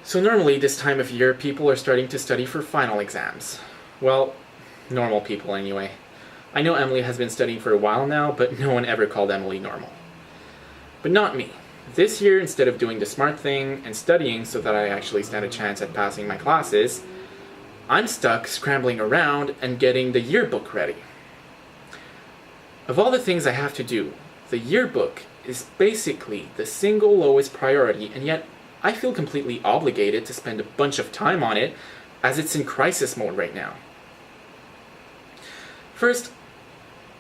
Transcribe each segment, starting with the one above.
So normally this time of year, people are starting to study for final exams. Well, normal people anyway. I know Emily has been studying for a while now, but no one ever called Emily normal. But not me. This year, instead of doing the smart thing and studying so that I actually stand a chance at passing my classes, I'm stuck scrambling around and getting the yearbook ready. Of all the things I have to do, the yearbook is basically the single lowest priority, and yet I feel completely obligated to spend a bunch of time on it as it's in crisis mode right now. First,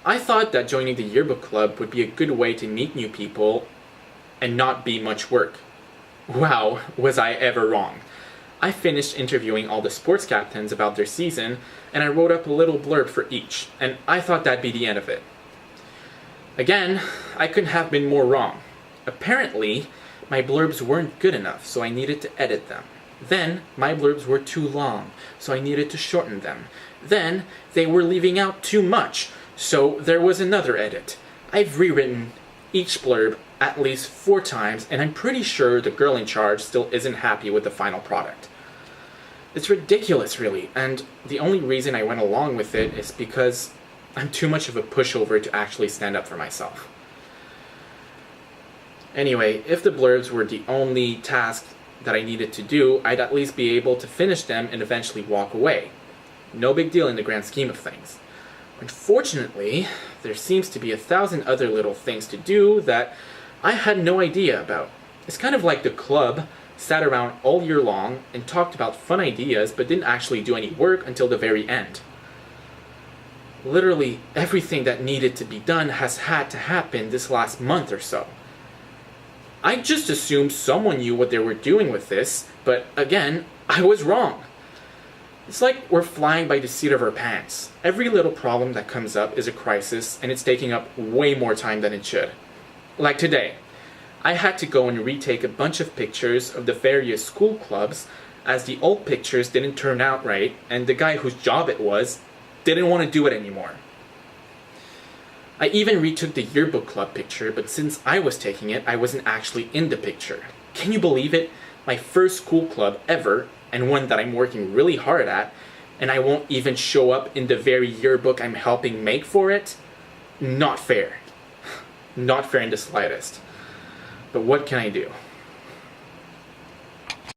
I thought that joining the yearbook club would be a good way to meet new people and not be much work. Wow, was I ever wrong. I finished interviewing all the sports captains about their season, and I wrote up a little blurb for each, and I thought that'd be the end of it. Again, I couldn't have been more wrong. Apparently, my blurbs weren't good enough, so I needed to edit them. Then, my blurbs were too long, so I needed to shorten them. Then, they were leaving out too much, so there was another edit. I've rewritten each blurb at least 4 times, and I'm pretty sure the girl in charge still isn't happy with the final product. It's ridiculous, really, and the only reason I went along with it is because I'm too much of a pushover to actually stand up for myself. Anyway, if the blurbs were the only task that I needed to do, I'd at least be able to finish them and eventually walk away. No big deal in the grand scheme of things. Unfortunately, there seems to be 1,000 other little things to do that I had no idea about. It's kind of like the club sat around all year long and talked about fun ideas but didn't actually do any work until the very end. Literally everything that needed to be done has had to happen this last month or so. I just assumed someone knew what they were doing with this, but again, I was wrong. It's like we're flying by the seat of our pants. Every little problem that comes up is a crisis, and it's taking up way more time than it should. Like today, I had to go and retake a bunch of pictures of the various school clubs as the old pictures didn't turn out right, and the guy whose job it was didn't want to do it anymore. I even retook the yearbook club picture, but since I was taking it, I wasn't actually in the picture. Can you believe it? My first school club ever, and one that I'm working really hard at, and I won't even show up in the very yearbook I'm helping make for it? Not fair. Not fair in the slightest. But what can I do?